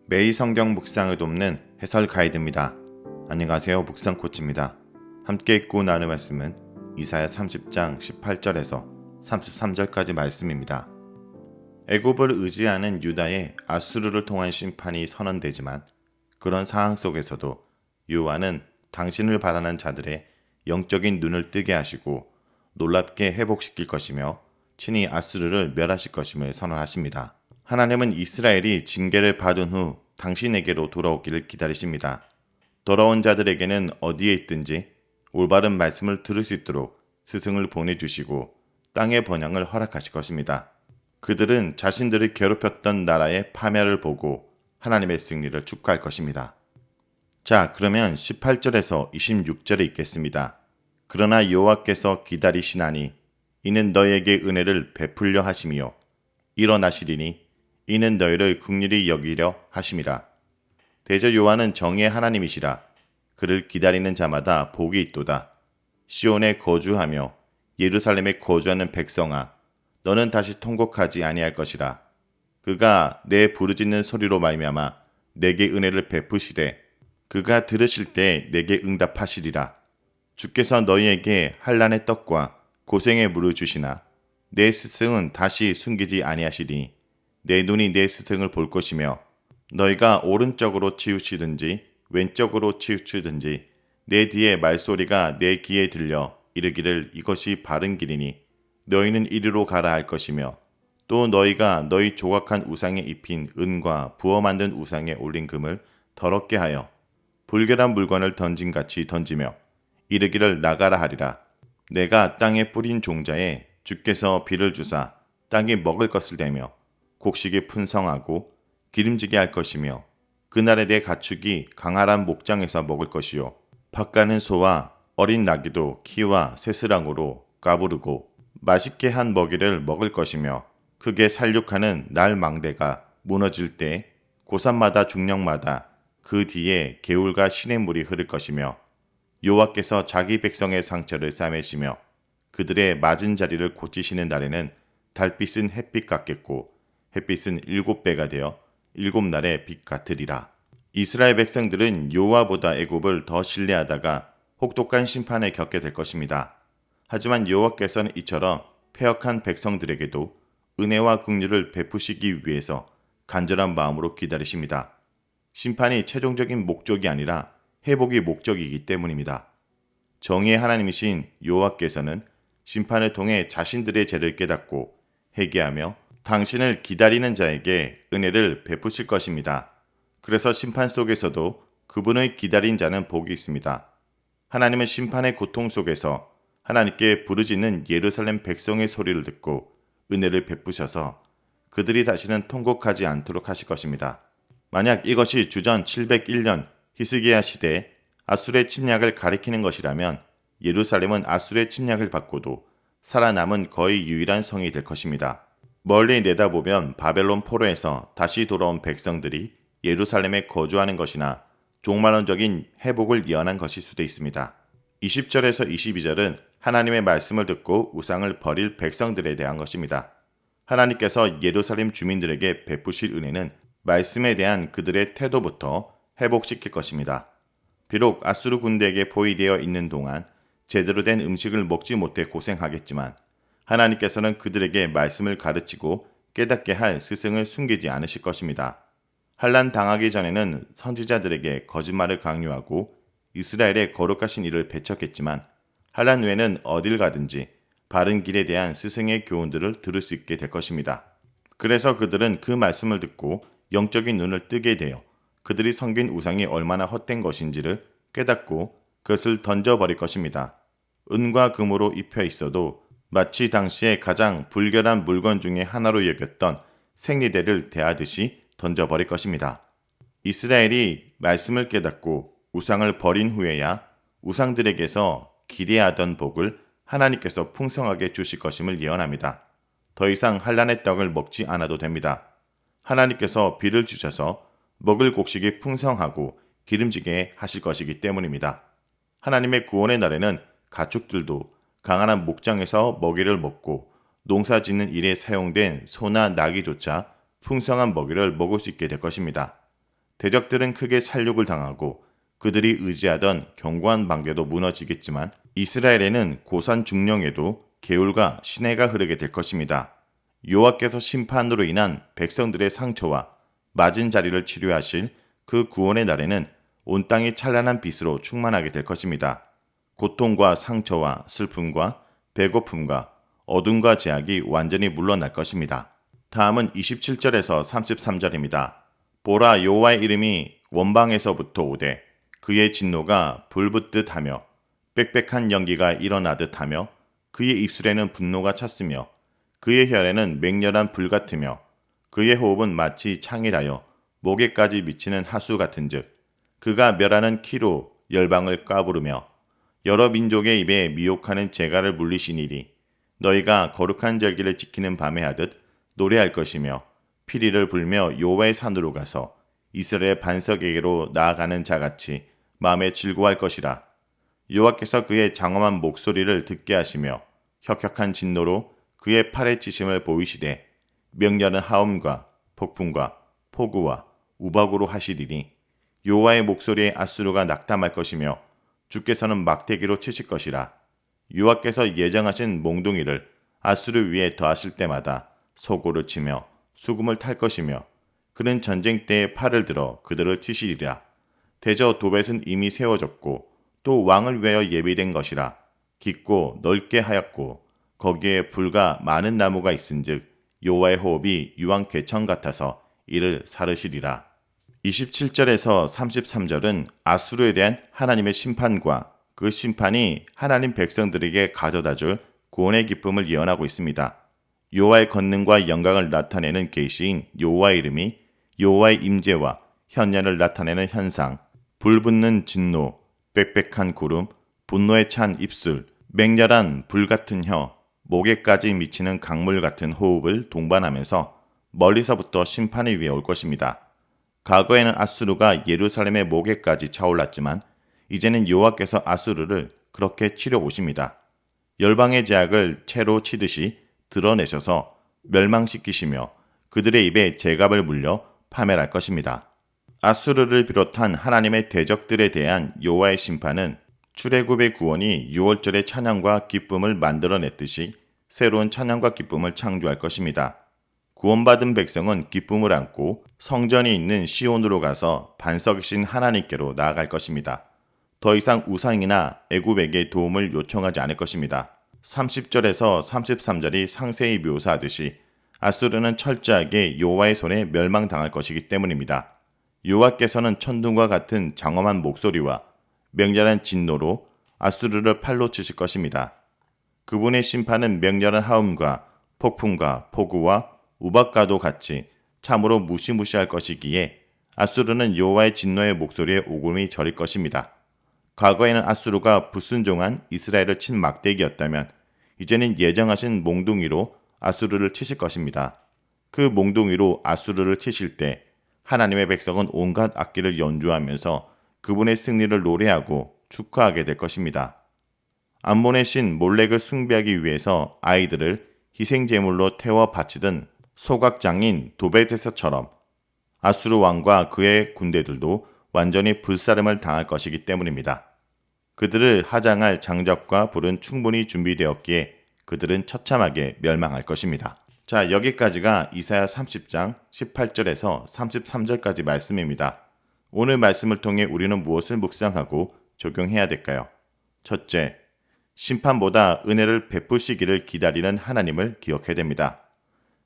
매일 성경 묵상을 돕는 해설 가이드입니다. 안녕하세요. 묵상 코치입니다. 함께 읽고 나눌 말씀은 이사야 30장 18절에서 33절까지 말씀입니다. 애굽을 의지하는 유다의 아수르를 통한 심판이 선언되지만 그런 상황 속에서도 여호와는 당신을 바라는 자들의 영적인 눈을 뜨게 하시고 놀랍게 회복시킬 것이며 친히 아수르를 멸하실 것임을 선언하십니다. 하나님은 이스라엘이 징계를 받은 후 당신에게로 돌아오기를 기다리십니다. 돌아온 자들에게는 어디에 있든지 올바른 말씀을 들을 수 있도록 스승을 보내주시고 땅의 번영을 허락하실 것입니다. 그들은 자신들을 괴롭혔던 나라의 파멸을 보고 하나님의 승리를 축하할 것입니다. 자, 그러면 18절에서 26절에 읽겠습니다. 그러나 여호와께서 기다리시나니 이는 너희에게 은혜를 베풀려 하심이요 일어나시리니 이는 너희를 긍휼히 여기려 하심이라. 대저 여호와는 정의의 하나님이시라. 그를 기다리는 자마다 복이 있도다. 시온에 거주하며 예루살렘에 거주하는 백성아, 너는 다시 통곡하지 아니할 것이라. 그가 내 부르짖는 소리로 말미암아 내게 은혜를 베푸시되 그가 들으실 때 내게 응답하시리라. 주께서 너희에게 한란의 떡과 고생의 물을 주시나 내 스승은 다시 숨기지 아니하시리니 내 눈이 내 스승을 볼 것이며 너희가 오른쪽으로 치우치든지 왼쪽으로 치우치든지 내 뒤에 말소리가 내 귀에 들려 이르기를 이것이 바른 길이니 너희는 이리로 가라 할 것이며 또 너희가 너희 조각한 우상에 입힌 은과 부어 만든 우상에 올린 금을 더럽게 하여 불결한 물건을 던짐같이 던지며 이르기를 나가라 하리라. 내가 땅에 뿌린 종자에 주께서 비를 주사 땅이 먹을 것을 내며 곡식이 풍성하고 기름지게 할 것이며 그날에 내 가축이 강활한 목장에서 먹을 것이요 밭가는 소와 어린 나귀도 키와 새스랑으로 까부르고 맛있게 한 먹이를 먹을 것이며 크게 살육하는 날 망대가 무너질 때 고산마다 중령마다 그 뒤에 개울과 시냇물이 흐를 것이며 여호와께서 자기 백성의 상처를 싸매시며 그들의 맞은 자리를 고치시는 날에는 달빛은 햇빛 같겠고 햇빛은 7배가 되어 7날의 빛 같으리라. 이스라엘 백성들은 여호와보다 애굽을 더 신뢰하다가 혹독한 심판을 겪게 될 것입니다. 하지만 여호와께서는 이처럼 패역한 백성들에게도 은혜와 긍휼을 베푸시기 위해서 간절한 마음으로 기다리십니다. 심판이 최종적인 목적이 아니라 회복이 목적이기 때문입니다. 정의의 하나님이신 여호와께서는 심판을 통해 자신들의 죄를 깨닫고 회개하며 당신을 기다리는 자에게 은혜를 베푸실 것입니다. 그래서 심판 속에서도 그분을 기다린 자는 복이 있습니다. 하나님은 심판의 고통 속에서 하나님께 부르짖는 예루살렘 백성의 소리를 듣고 은혜를 베푸셔서 그들이 다시는 통곡하지 않도록 하실 것입니다. 만약 이것이 주전 701년 히스기야 시대 아술의 침략을 가리키는 것이라면 예루살렘은 아술의 침략을 받고도 살아남은 거의 유일한 성이 될 것입니다. 멀리 내다보면 바벨론 포로에서 다시 돌아온 백성들이 예루살렘에 거주하는 것이나 종말론적인 회복을 예언한 것일 수도 있습니다. 20절에서 22절은 하나님의 말씀을 듣고 우상을 버릴 백성들에 대한 것입니다. 하나님께서 예루살렘 주민들에게 베푸실 은혜는 말씀에 대한 그들의 태도부터 회복시킬 것입니다. 비록 아수르 군대에게 포위되어 있는 동안 제대로 된 음식을 먹지 못해 고생하겠지만 하나님께서는 그들에게 말씀을 가르치고 깨닫게 할 스승을 숨기지 않으실 것입니다. 환난 당하기 전에는 선지자들에게 거짓말을 강요하고 이스라엘의 거룩하신 일을 배척했지만 환난 후에는 어딜 가든지 바른 길에 대한 스승의 교훈들을 들을 수 있게 될 것입니다. 그래서 그들은 그 말씀을 듣고 영적인 눈을 뜨게 되어 그들이 섬긴 우상이 얼마나 헛된 것인지를 깨닫고 그것을 던져버릴 것입니다. 은과 금으로 입혀 있어도 마치 당시에 가장 불결한 물건 중에 하나로 여겼던 생리대를 대하듯이 던져버릴 것입니다. 이스라엘이 말씀을 깨닫고 우상을 버린 후에야 우상들에게서 기대하던 복을 하나님께서 풍성하게 주실 것임을 예언합니다. 더 이상 한란의 떡을 먹지 않아도 됩니다. 하나님께서 비를 주셔서 먹을 곡식이 풍성하고 기름지게 하실 것이기 때문입니다. 하나님의 구원의 날에는 가축들도 강한 목장에서 먹이를 먹고 농사 짓는 일에 사용된 소나 나귀조차 풍성한 먹이를 먹을 수 있게 될 것입니다. 대적들은 크게 살육을 당하고 그들이 의지하던 견고한 방대도 무너지겠지만 이스라엘에는 고산 중령에도 개울과 시내가 흐르게 될 것입니다. 여호와께서 심판으로 인한 백성들의 상처와 맞은 자리를 치료하실 그 구원의 날에는 온 땅이 찬란한 빛으로 충만하게 될 것입니다. 고통과 상처와 슬픔과 배고픔과 어둠과 제약이 완전히 물러날 것입니다. 다음은 27절에서 33절입니다. 보라, 여호와의 이름이 원방에서부터 오되 그의 진노가 불붙듯 하며 빽빽한 연기가 일어나듯 하며 그의 입술에는 분노가 찼으며 그의 혈에는 맹렬한 불 같으며 그의 호흡은 마치 창이라여 목에까지 미치는 하수 같은즉 그가 멸하는 키로 열방을 까부르며 여러 민족의 입에 미혹하는 재갈을 물리시니리. 너희가 거룩한 절기를 지키는 밤에 하듯 노래할 것이며 피리를 불며 여호와의 산으로 가서 이스라엘 반석에게로 나아가는 자같이 마음에 즐거워할 것이라. 여호와께서 그의 장엄한 목소리를 듣게 하시며 혁혁한 진노로 그의 팔에 치심을 보이시되 명렬한 하음과 폭풍과 폭우와 우박으로 하시리니 여호와의 목소리에 앗수르가 낙담할 것이며 주께서는 막대기로 치실 것이라. 여호와께서 예정하신 몽둥이를 앗수르 위에 더하실 때마다 소고를 치며 수금을 탈 것이며 그는 전쟁 때에 팔을 들어 그들을 치시리라. 대저 도벳은 이미 세워졌고 또 왕을 위하여 예비된 것이라. 깊고 넓게 하였고 거기에 불과 많은 나무가 있은즉 여호와의 호흡이 유황 개천 같아서 이를 사르시리라. 27절에서 33절은 앗수르에 대한 하나님의 심판과 그 심판이 하나님 백성들에게 가져다줄 구원의 기쁨을 예언하고 있습니다. 여호와의 권능과 영광을 나타내는 계시인 여호와의 이름이 여호와의 임재와 현년을 나타내는 현상, 불붙는 진노, 빽빽한 구름, 분노에 찬 입술, 맹렬한 불 같은 혀, 목에까지 미치는 강물 같은 호흡을 동반하면서 멀리서부터 심판을 위해 올 것입니다. 과거에는 앗수르가 예루살렘의 목에까지 차올랐지만 이제는 여호와께서 앗수르를 그렇게 치려 오십니다. 열방의 제약을 채로 치듯이 드러내셔서 멸망시키시며 그들의 입에 재갑을 물려 파멸할 것입니다. 앗수르를 비롯한 하나님의 대적들에 대한 여호와의 심판은 출애굽의 구원이 6월절의 찬양과 기쁨을 만들어냈듯이 새로운 찬양과 기쁨을 창조할 것입니다. 구원받은 백성은 기쁨을 안고 성전이 있는 시온으로 가서 반석이신 하나님께로 나아갈 것입니다. 더 이상 우상이나 애굽에게 도움을 요청하지 않을 것입니다. 30절에서 33절이 상세히 묘사하듯이 앗수르는 철저하게 여호와의 손에 멸망당할 것이기 때문입니다. 여호와께서는 천둥과 같은 장엄한 목소리와 맹렬한 진노로 앗수르를 팔로 치실 것입니다. 그분의 심판은 맹렬한 하음과 폭풍과 폭우와 우박과도 같이 참으로 무시무시할 것이기에 앗수르는 여호와의 진노의 목소리에 오금이 저릴 것입니다. 과거에는 앗수르가 불순종한 이스라엘을 친 막대기였다면 이제는 예정하신 몽둥이로 앗수르를 치실 것입니다. 그 몽둥이로 앗수르를 치실 때 하나님의 백성은 온갖 악기를 연주하면서 그분의 승리를 노래하고 축하하게 될 것입니다. 암몬의 신 몰렉을 숭배하기 위해서 아이들을 희생제물로 태워 바치던 소각장인 도벳에서처럼 앗수르 왕과 그의 군대들도 완전히 불사름을 당할 것이기 때문입니다. 그들을 하장할 장작과 불은 충분히 준비되었기에 그들은 처참하게 멸망할 것입니다. 자, 여기까지가 이사야 30장 18절에서 33절까지 말씀입니다. 오늘 말씀을 통해 우리는 무엇을 묵상하고 적용해야 될까요? 첫째, 심판보다 은혜를 베푸시기를 기다리는 하나님을 기억해야 됩니다.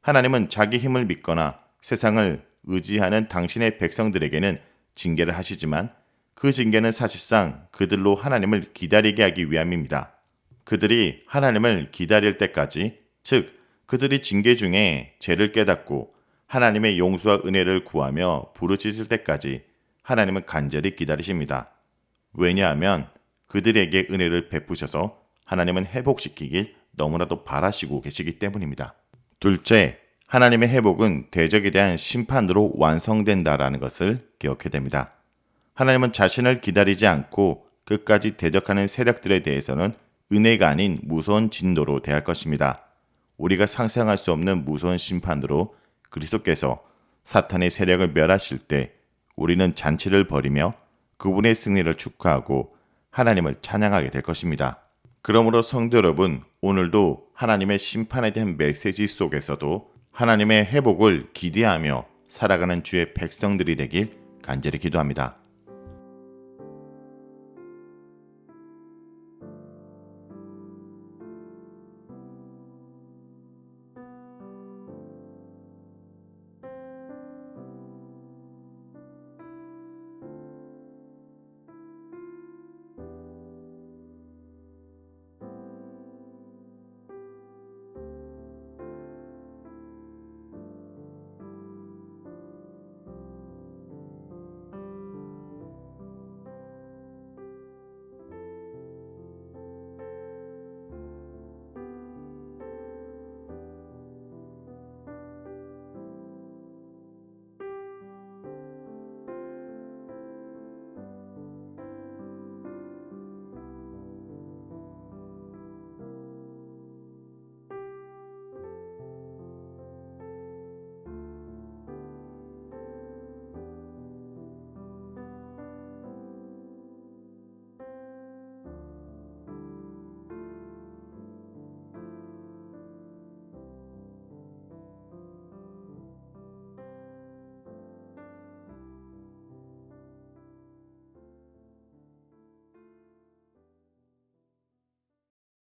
하나님은 자기 힘을 믿거나 세상을 의지하는 당신의 백성들에게는 징계를 하시지만 그 징계는 사실상 그들로 하나님을 기다리게 하기 위함입니다. 그들이 하나님을 기다릴 때까지, 즉 그들이 징계 중에 죄를 깨닫고 하나님의 용서와 은혜를 구하며 부르짖을 때까지 하나님은 간절히 기다리십니다. 왜냐하면 그들에게 은혜를 베푸셔서 하나님은 회복시키길 너무나도 바라시고 계시기 때문입니다. 둘째, 하나님의 회복은 대적에 대한 심판으로 완성된다라는 것을 기억해야 됩니다. 하나님은 자신을 기다리지 않고 끝까지 대적하는 세력들에 대해서는 은혜가 아닌 무서운 진노로 대할 것입니다. 우리가 상상할 수 없는 무서운 심판으로 그리스도께서 사탄의 세력을 멸하실 때 우리는 잔치를 벌이며 그분의 승리를 축하하고 하나님을 찬양하게 될 것입니다. 그러므로 성도 여러분, 오늘도 하나님의 심판에 대한 메시지 속에서도 하나님의 회복을 기대하며 살아가는 주의 백성들이 되길 간절히 기도합니다.